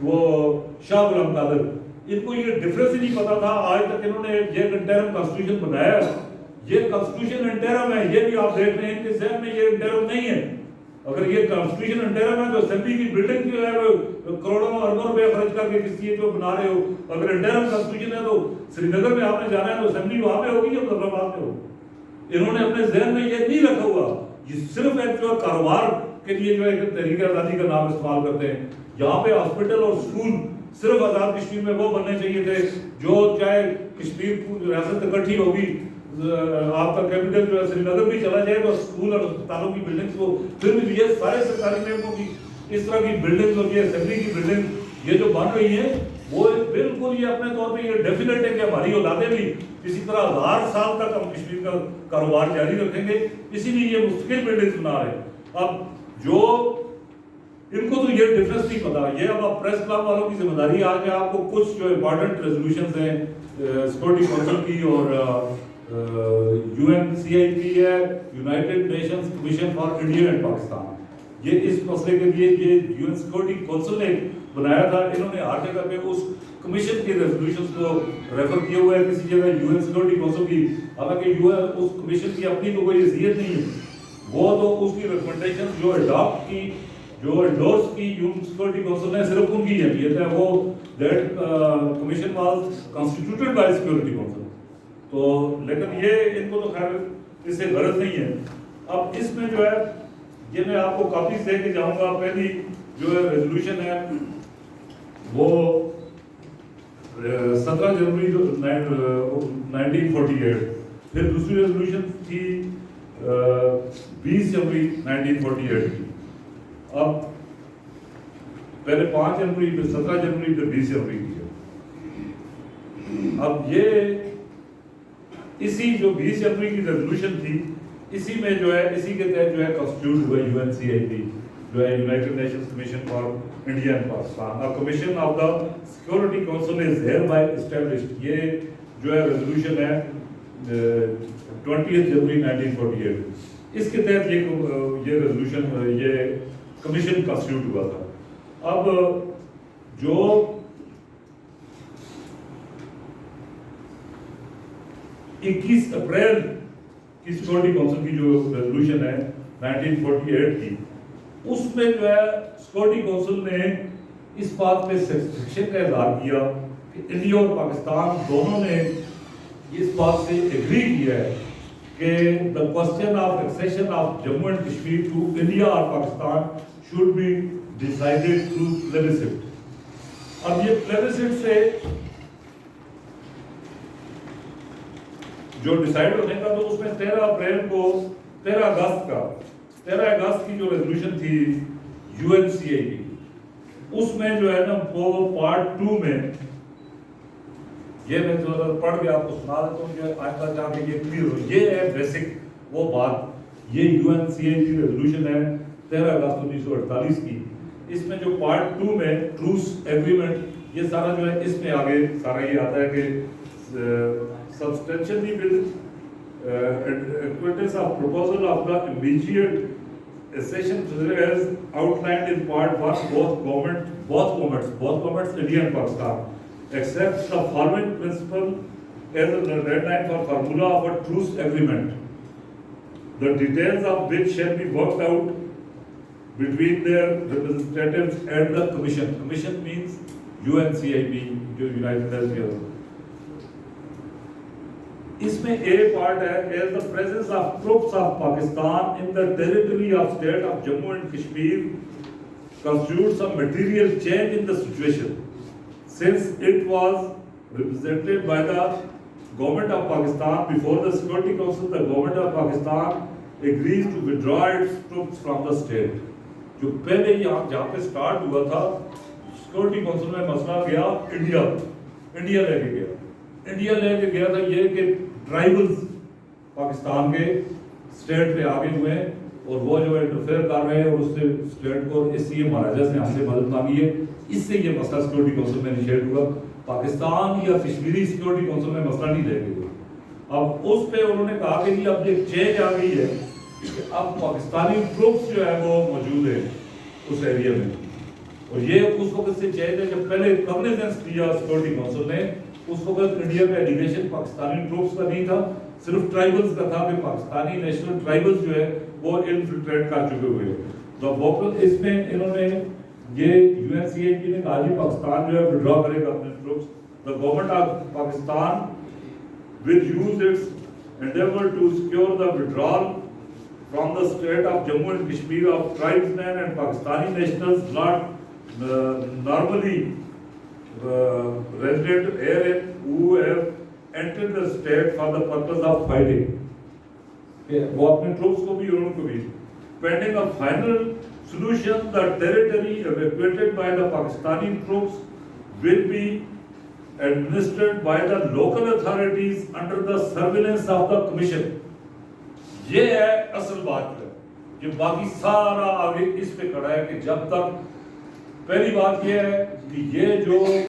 وہ شاہ غلام قادر، ان کو یہ ڈفرینس ہی نہیں پتا تھا. آج تک انہوں نے یہ انٹرم کانسٹیٹیوشن بنایا، یہ کانسٹیٹیوشن انٹرم ہے. یہ بھی آپ دیکھ رہے ہیں کہ ذہن میں یہ انٹرم نہیں ہے. اگر یہ کانسٹیٹیوشن انٹرم ہے تو اسمبلی کی بلڈنگ جو ہے وہ کروڑوں اربوں روپے خرچ کر کے کس چیز کو بنا رہے ہو. اگر انٹرم کانسٹیٹیوشن ہے تو سری نگر میں آپ نے جانا ہے تو اسمبلی وہاں پہ ہوگی یا مظفر آباد میں ہوگی. انہوں نے اپنے ذہن میں یہ نہیں رکھا ہوا. یہ صرف ایک جو کاروبار کے لیے جو ہے تحریک آزادی کا نام استعمال کرتے ہیں. یہاں پہ ہاسپٹل اور اسکول صرف آزاد کشمیر میں وہ بننے چاہیے تھے جو چاہے کشمیر ریاست اکٹھی ہوگی، آپ کا کیپٹل جو ہے سری نگر بھی چلا جائے تو اسکول اور اسپتالوں کی بلڈنگس کو پھر بھی یہ سارے سرکاری محکموں کی اس طرح کی بلڈنگز اور یہ اسمبلی کی بلڈنگ یہ جو بن رہی ہیں وہ بالکل یہ اپنے طور پہ یہ ڈیفینیٹ ہے کہ ہماری اولادیں بھی اسی طرح 1000 سال تک ہم کشمیر کا کاروبار جاری رکھیں گے. اسی لیے یہ مستقل بلڈنگز بنا رہے ہیں. اب جو ان کو تو یہ ڈفرینس نہیں پتا. یہ اب پریس کلب والوں کی ذمہ داری. آج میں آپ کو کچھ جو امپورٹنٹ ریزولوشنز ہیں سیکورٹی کونسل کی اور UNCIP ہے، United Nations commission for India and Pakistan, یہ اس مسئلے کے لیے یہ UN سیکورٹی کونسل نے بنایا تھا. انہوں نے ہر جگہ پہ اس کمیشن کی ریزولوشنز کو ریفر کیا ہوا ہے. کسی جگہ UN سیکورٹی کونسل کی، حالانکہ اس کمیشن کی اپنی تو کوئی حیثیت نہیں ہے. وہ تو اس کی ریکمنڈیشن جو اڈاپٹ کی، جو انڈورس کی UN سیکورٹی کونسل نے، صرف ان کی اہمیت ہے. وہ that commission was constituted by security council. تو لیکن یہ ان کو تو خیر اس سے غرض نہیں ہے. اب اس میں جو ہے یہ میں آپ کو کاپیز دے کے جاؤں گا. پہلی جو ہے ریزولوشن ہے وہ 17 جنوری 1948. پھر دوسری ریزولوشن تھی 20 جنوری 1948 کی. اب پہلے 5 جنوری پھر 17 جنوری پھر 20 جنوری کی ہے. اب یہ اسی جو 20 جنوری کی ریزولوشن تھی اسی میں جو ہے اسی کے تحت جو ہے کانسٹیٹیوٹ ہوا UNCIP جو ہے United Nations commission for India and Pakistan. اب commission of the security council is hereby established. یہ جو ہے ریزولوشن ہے 20 جنوری 1948. اس کے تحت یہ ریزولوشن یہ کمیشن کانسٹیٹیوٹ ہوا تھا. اب جو 21 اپریل کی سیکورٹی کونسل کی جو ریزولوشن ہے 1948 کی، اس میں جو ہے سیکورٹی کونسل نے اس بات پہ سیٹسفیکشن کا اظہار کیا کہ انڈیا اور پاکستان دونوں نے اس بات سے ایگری کیا ہے کہ the question of accession of Jammu and Kashmir to India or Pakistan should be decided through plebiscite. اب یہ plebiscite سے جو ڈیسائیڈ ہونے کا تو اس میں 13 اپریل کو 13 اگست کی جو ریزولوشن تھی UNCIP، اس میں جو ہے نا وہ پارٹ 2 میں یہ میں جو پڑھ کے آپ کو سنا دیتا ہوں کہ آئندہ جا کے یہ کلیئر ہو. یہ ہے بیسک وہ بات. یہ UNCIP کی ریزولوشن ہے 13 اگست 1948 کی. اس میں جو پارٹ 2 میں ٹروس ایگریمنٹ یہ سارا جو ہے اس میں آگے سارا یہ آتا ہے کہ substantially will acquaintance of proposal of the immediate accession as outlined in part 1 both governments India and Pakistan accept the following principle as a deadline for formula of a truce agreement, the details of which shall be worked out between their representatives and the commission. Commission means UNCIP, United Nations. اس میں a part ہے as the presence of troops of Pakistan in the territory of state of Jammu and Kashmir constitutes a material change in the situation since it was represented by the government of Pakistan before the Security Council. The government of Pakistan agrees to withdraw its troops from the state. جو پہلے یہاں جہاں پہ start ہوا تھا security council میں مسئلہ گیا انڈیا لے کے گیا. انڈیا لے کے گیا تھا یہ کہ ٹرائبلز پاکستان کے اسٹیٹ پہ آگے ہوئے ہیں اور وہ جو انٹرفیئر کر رہے ہیں اور اس سے اسٹیٹ کو اس لیے مہاراجہ سے ہم سے مدد مانگی ہے. اس سے یہ مسئلہ سیکورٹی کونسل میں انیشیٹ ہوا. پاکستان یا کشمیری سیکورٹی کونسل میں مسئلہ نہیں لے کے ہوا. اب اس پہ انہوں نے کہا کہ جی اب ایک چینج آ گئی ہے کہ اب پاکستانی ٹروپس جو ہے وہ موجود ہے اس ایریا میں اور یہ اس وقت سے چاہیے تھا جب پہلے کاگنیزنس لیا سیکورٹی کونسل نے، اس وقت انڈیا کا ایلیگیشن پاکستانی ٹروپس کا نہیں تھا، صرف ٹرائبلز کا تھا کہ پاکستانی نیشنل ٹرائبلز جو ہے وہ انفلٹریٹ کر چکے ہوئے. اس میں انہوں نے یہ U N C H P نے کہا جی پاکستان جو ہے وڈرا کرے گا اپنے troops. The government of Pakistan will use its endeavor to secure the withdrawal from the state of Jammu and Kashmir of tribesmen and Pakistani nationals not normally resident here who have entered the state for the purpose of fighting. وہ اپنے troops کو بھی اور ان کو بھی. Pending a final solution, the territory evacuated by the Pakistani troops will be administered by the local authorities under the surveillance of the commission. یہ ہے اصل بات ہے. یہ باقی سارا آگے اس پہ کھڑا ہے کہ جب تک پہلی بات یہ ہے کہ یہ جو